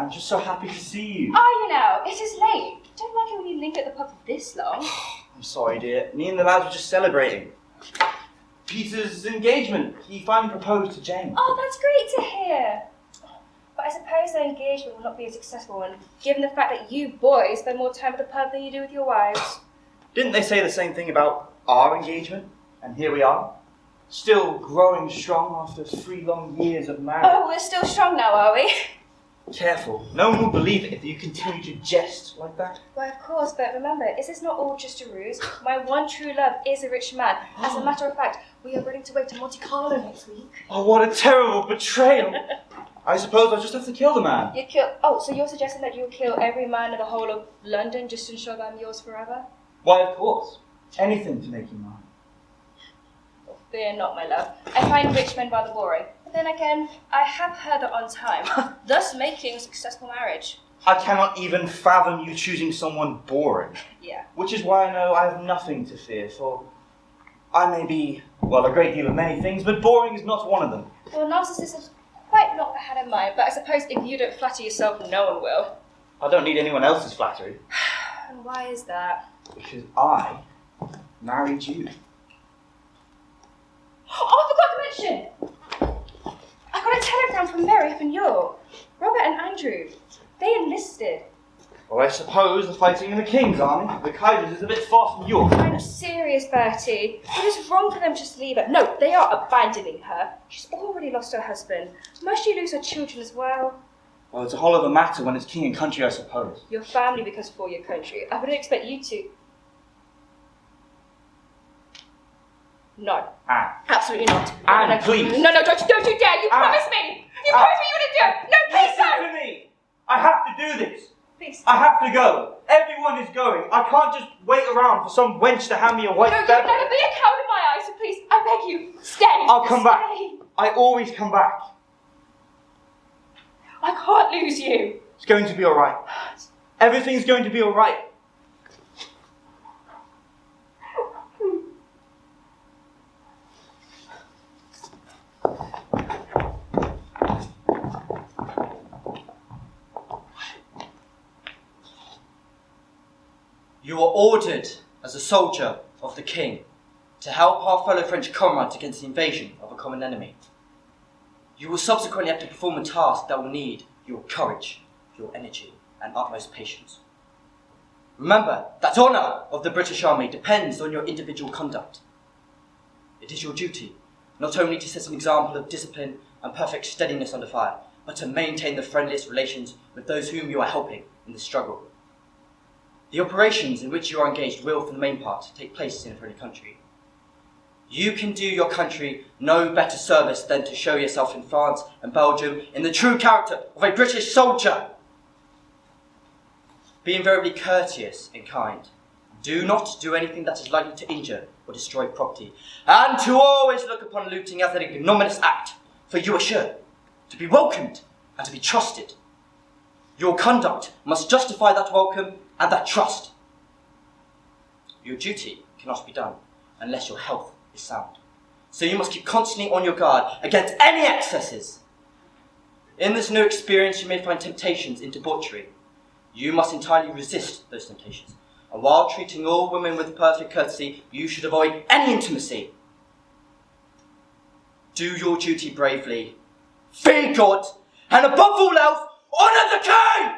Anne. Just so happy to see you. Are you now? It is late. Don't like it when you linger at the pub for this long. I'm sorry, dear. Me and the lads were just celebrating Peter's engagement. He finally proposed to Jane. Oh, that's great to hear. But I suppose their engagement will not be a successful one, given the fact that you boys spend more time at the pub than you do with your wives. Didn't they say the same thing about our engagement? And here we are, still growing strong after 3 long years of marriage. Oh, we're still strong now, are we? Careful. No one will believe it if you continue to jest like that. Why, of course, but remember, is this not all just a ruse? My one true love is a rich man. As a matter of fact, we are ready to wait to Monte Carlo next week. Oh, what a terrible betrayal. I suppose I'll just have to kill the man. You kill... Oh, so you're suggesting that you'll kill every man in the whole of London just to ensure that I'm yours forever? Why, of course. Anything to make you mine. Oh, fear not, my love. I find rich men rather boring. But then again, I have heard that on time, thus making a successful marriage. I cannot even fathom you choosing someone boring. Yeah. Which is why I know I have nothing to fear, for I may be, well, a great deal of many things, but boring is not one of them. Well, narcissists have quite not had in mind, but I suppose if you don't flatter yourself, no one will. I don't need anyone else's flattery. And why is that? Because I married you. Oh, I forgot to mention! I got a telegram from Mary up in York. Robert and Andrew. They enlisted. Well, I suppose the fighting in the King's army. The Kaiser's is a bit far from York. I'm serious, Bertie. It is wrong for them to just leave her. No, they are abandoning her. She's already lost her husband. Must she lose her children as well? Well, it's a whole other matter when it's king and country, I suppose. Your family because for your country. I wouldn't expect you to. No. Anne. Absolutely not. Anne, No, please. No, don't you dare. You promised me. You promised me you wouldn't do it. No, please Listen don't. to me. I have to do this. Please. I have to go. Everyone is going. I can't just wait around for some wench to hand me a white No, you'll feather. never be a coward in my eyes, so please, I beg you, stay. I'll come back. Stay. I always come back. I can't lose you. It's going to be all right. Everything's going to be all right. You are ordered as a soldier of the king to help our fellow French comrades against the invasion of a common enemy. You will subsequently have to perform a task that will need your courage, your energy, and utmost patience. Remember that honour of the British Army depends on your individual conduct. It is your duty not only to set an example of discipline and perfect steadiness under fire, but to maintain the friendliest relations with those whom you are helping in the struggle. The operations in which you are engaged will, for the main part, take place in a friendly country. You can do your country no better service than to show yourself in France and Belgium in the true character of a British soldier. Be invariably courteous and kind. Do not do anything that is likely to injure or destroy property, and to always look upon looting as an ignominious act, for you are sure to be welcomed and to be trusted. Your conduct must justify that welcome and that trust. Your duty cannot be done unless your health is sound. So you must keep constantly on your guard against any excesses. In this new experience, you may find temptations in debauchery. You must entirely resist those temptations. And while treating all women with perfect courtesy, you should avoid any intimacy. Do your duty bravely. Fear God, and above all else, honour the king!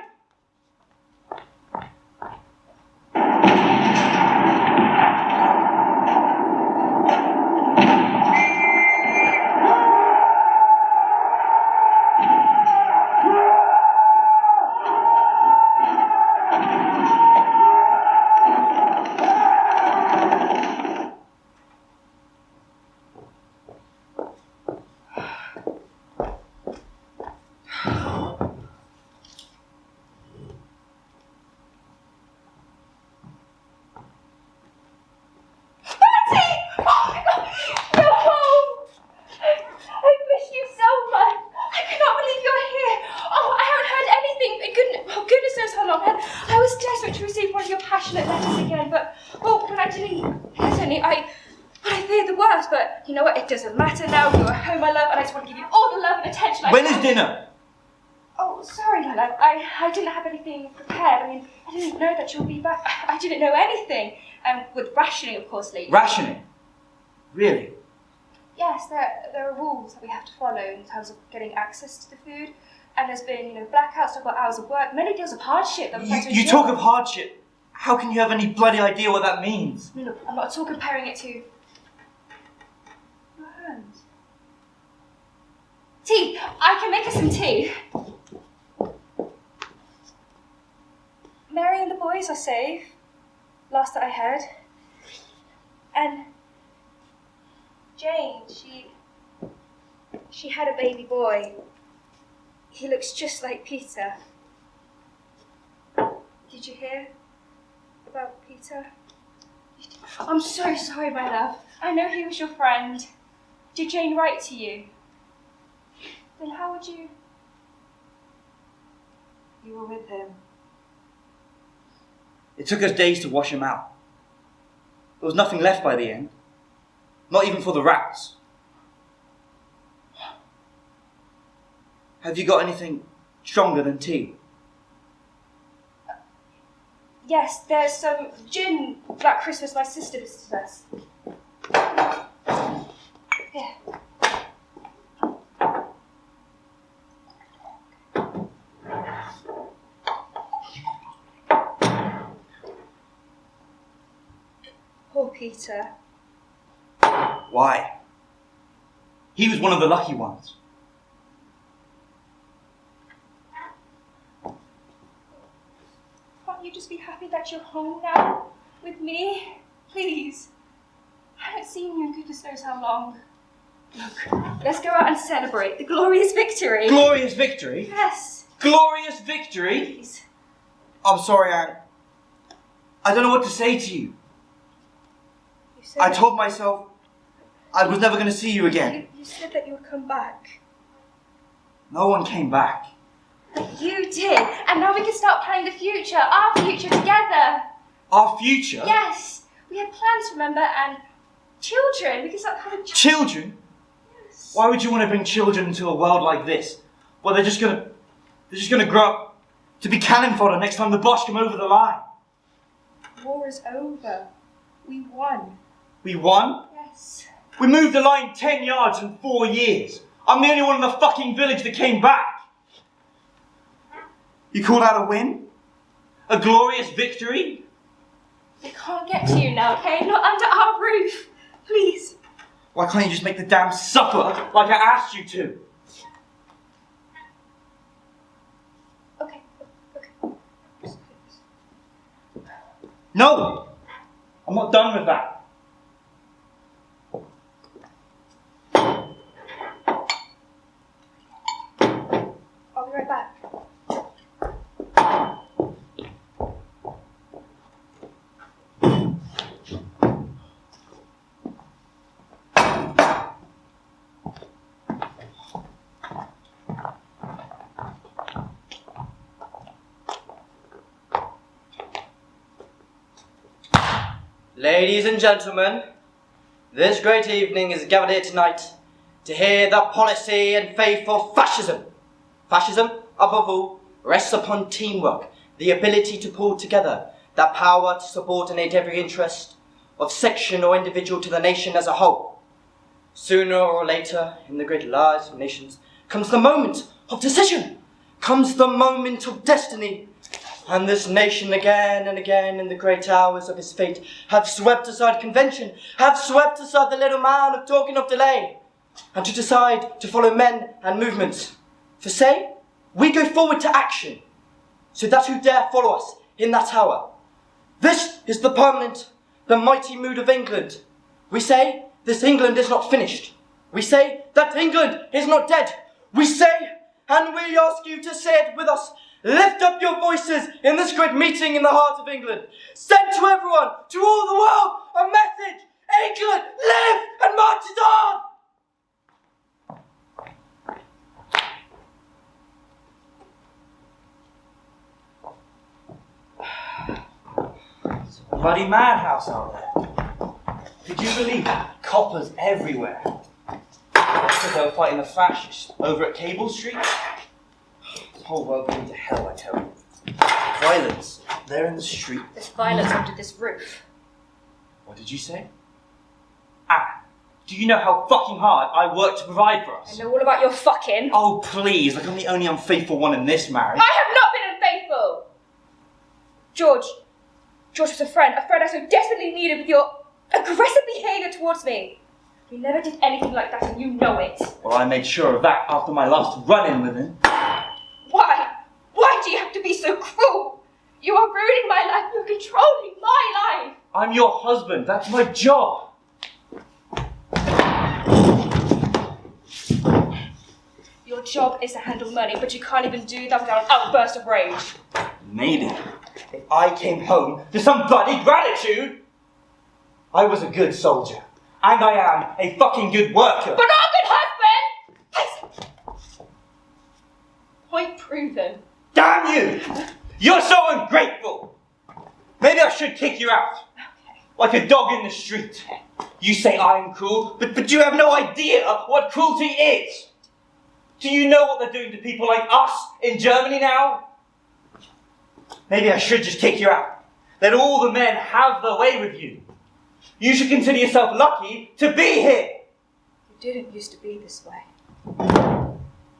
You know what? It doesn't matter now. You're at home, my love, and I just want to give you all the love and attention I When can. is dinner? Oh, sorry, my love. I didn't have anything prepared. I mean, I didn't know that you'll be back. I didn't know anything. With rationing, of course, lately. Rationing? Really? Yes, there are rules that we have to follow in terms of getting access to the food. And there's been, blackouts, I've got hours of work, many deals of hardship that we've had to You endure. talk of hardship. How can you have any bloody idea what that means? No, I'm not at all comparing it to your hands. Tea! I can make us some tea. Mary and the boys are safe. Last that I heard. And Jane, she had a baby boy. He looks just like Peter. Did you hear about Peter? I'm so sorry, my love. I know he was your friend. Did Jane write to you? Then how would you... You were with him. It took us days to wash him out. There was nothing left by the end. Not even for the rats. Have you got anything stronger than tea? Yes, there's some gin Black Christmas my sister visited us. Here. Poor Peter. Why? He was one of the lucky ones. Can't you just be happy that you're home now with me? Please. I haven't seen you in goodness knows how long. Look, let's go out and celebrate the glorious victory. Glorious victory? Yes. Glorious victory? Please. I'm sorry, Anne. I don't know what to say to you. You said I told myself I was never going to see you again. You said that you would come back. No one came back. But you did. And now we can start planning the future, our future together. Our future? Yes. We had plans, remember, and children. We can start having Children? Yes. Why would you want to bring children into a world like this? Well, they're just gonna grow up to be cannon fodder next time the Bosch come over the line. War is over. We won. We won? Yes. We moved the line 10 yards in 4 years. I'm the only one in the fucking village that came back. You call that a win? A glorious victory? We can't get to you now, okay? Not under our roof. Please. Why can't you just make the damn supper like I asked you to? Okay. No! I'm not done with that. I'll be right back. Ladies and gentlemen, this great evening is gathered here tonight to hear the policy and faith of fascism. Fascism, above all, rests upon teamwork, the ability to pull together, that power to subordinate every interest of section or individual to the nation as a whole. Sooner or later, in the great lives of nations, comes the moment of decision, comes the moment of destiny. And this nation again and again in the great hours of his fate have swept aside convention, have swept aside the little man of talking of delay, and to decide to follow men and movements. For say, we go forward to action, so that who dare follow us in that hour. This is the permanent, the mighty mood of England. We say, this England is not finished. We say, that England is not dead. We say, and we ask you to say it with us, lift up your voices in this great meeting in the heart of England. Send to everyone, to all the world, a message. England, live and march it on! It's a bloody madhouse out there. Could you believe it? Coppers everywhere. Because they were fighting the fascists over at Cable Street. It's whole world going to hell, I tell you. Violence, there in the street. There's violence under this roof. What did you say? Ah, do you know how fucking hard I work to provide for us? I know all about your fucking. Oh, please, like I'm the only unfaithful one in this marriage. I have not been unfaithful! George was a friend I so desperately needed with your aggressive behaviour towards me. You never did anything like that and you know it. Well, I made sure of that after my last run-in with him. Why? Why do you have to be so cruel? You are ruining my life. You're controlling my life. I'm your husband. That's my job. Your job is to handle money, but you can't even do that without an outburst of rage. Maybe if I came home to some bloody gratitude, I was a good soldier. And I am a fucking good worker. But not a good husband! Point proven. Damn you! You're so ungrateful! Maybe I should kick you out. Okay. Like a dog in the street. You say I'm cruel, but you have no idea what cruelty is. Do you know what they're doing to people like us in Germany now? Maybe I should just kick you out. Let all the men have their way with you. You should consider yourself lucky to be here. You didn't used to be this way.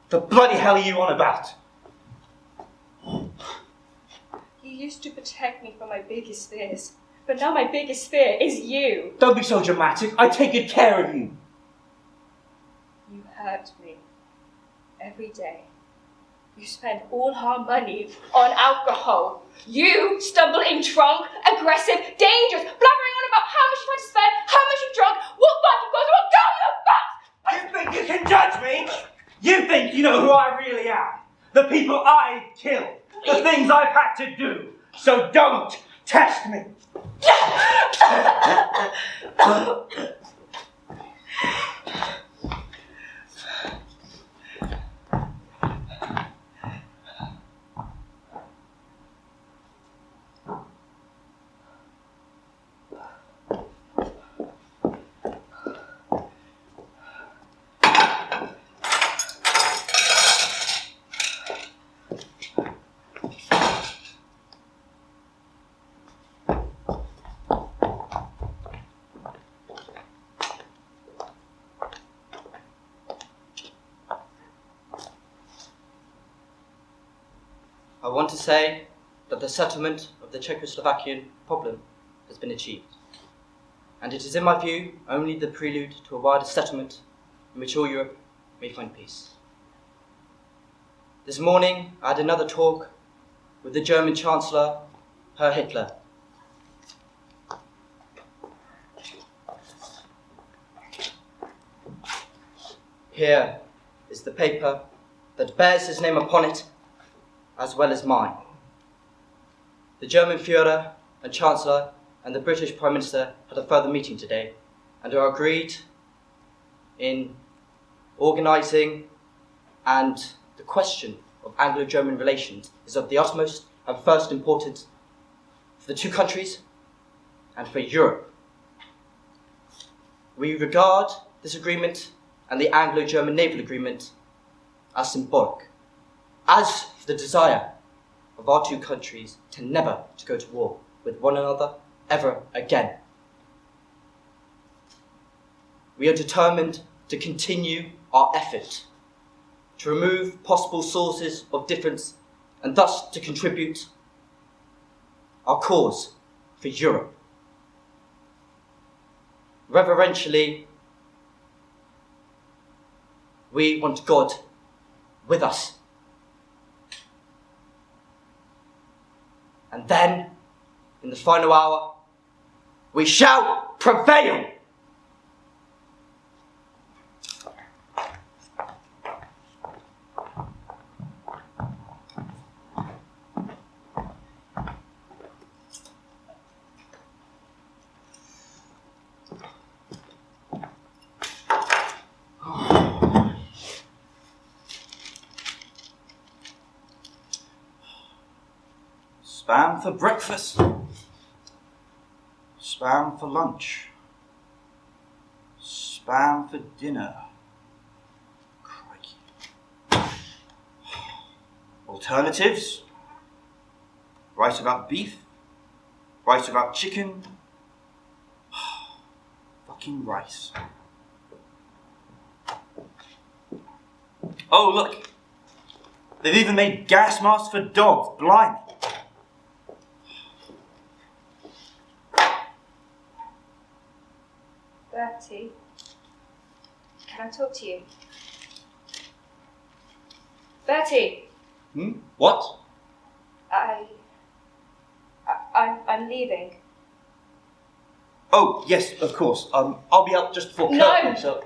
The bloody hell are you on about? You used to protect me from my biggest fears. But now my biggest fear is you. Don't be so dramatic. I take good care of you. You hurt me. Every day. You spend all our money on alcohol. You stumble in drunk, aggressive, dangerous, blabbering on about how much you tried to spend, how much you've drunk, what vodka goes, what girl you're fucked! You think you can judge me? You think you know who I really am? The people I killed. The things I've had to do. So don't test me. I want to say that the settlement of the Czechoslovakian problem has been achieved. And it is, in my view, only the prelude to a wider settlement in which all Europe may find peace. This morning, I had another talk with the German Chancellor, Herr Hitler. Here is the paper that bears his name upon it, as well as mine. The German Führer and Chancellor and the British Prime Minister had a further meeting today and are agreed in organising, and the question of Anglo-German relations is of the utmost and first importance for the two countries and for Europe. We regard this agreement and the Anglo-German naval agreement as symbolic, as for the desire of our two countries to never to go to war with one another ever again. We are determined to continue our effort to remove possible sources of difference and thus to contribute our cause for Europe. Reverentially, we want God with us. And then, in the final hour, we shall prevail. Spam for breakfast. Spam for lunch. Spam for dinner. Crikey. alternatives. Write about beef. Write about chicken. Fucking rice. Oh, look. They've even made gas masks for dogs. Blind. Bertie, can I talk to you? Bertie, What? I'm leaving. Oh, yes, of course. I'll be out just before curfew, No. so...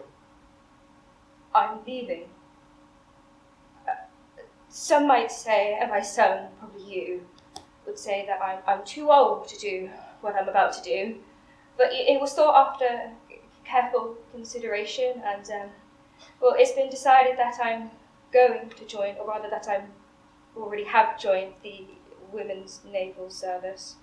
I'm leaving. Some might say, and by some, probably you, would say that I'm too old to do what I'm about to do. But it was thought after careful consideration, and well, it's been decided that I'm going to join, or rather that I already have joined the Women's Naval Service.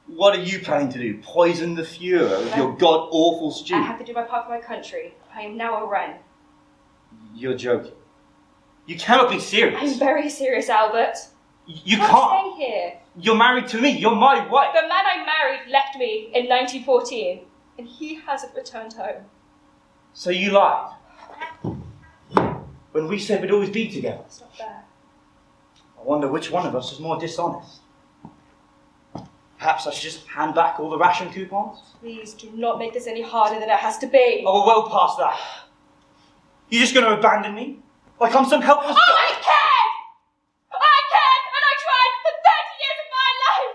What are you planning to do? Poison the Fuhrer with your god-awful stew? I have to do my part for my country. I am now a Wren. You're joking. You cannot be serious. I'm very serious, Albert. You I'm can't. staying here. You're married to me. You're my wife. The man I married left me in 1914, and he hasn't returned home. So you lied. When we said we'd always be together. It's not fair. I wonder which one of us is more dishonest. Perhaps I should just hand back all the ration coupons? Please do not make this any harder than it has to be. Oh, we're well past that. You're just going to abandon me? Like I'm some helpless I dog? cared! I cared, and I tried for 30 years of my life!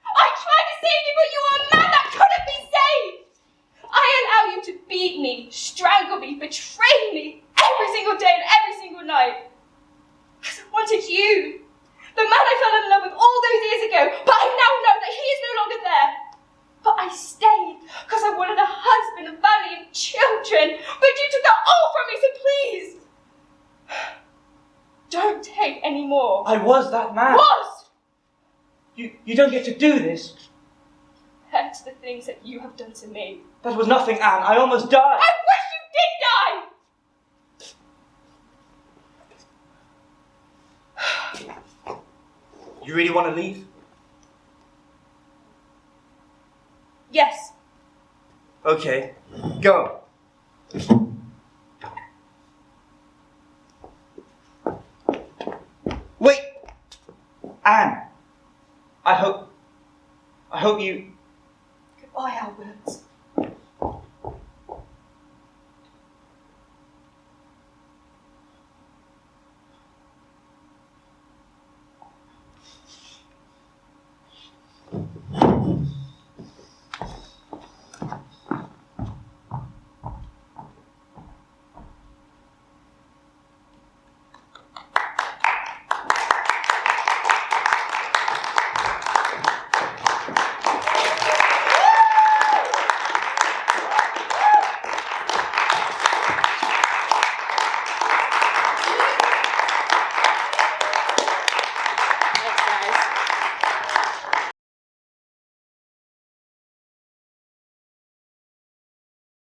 I tried to save you, but you were a man that couldn't be saved! I allow you to beat me, strangle me, betray me every single day and every single night. Because I wanted you. The man I fell in love with all those years ago, but I now know that he is no longer there. But I stayed because I wanted a husband, a family, and children. But you took that all from me, so please, don't take any more. I was that man. Was! You don't get to do this. Compared to the things that you have done to me. That was nothing, Anne. I almost died. I wish you did die! You really want to leave? Yes. Okay, go. Wait! Anne! I hope you... Goodbye, Albert.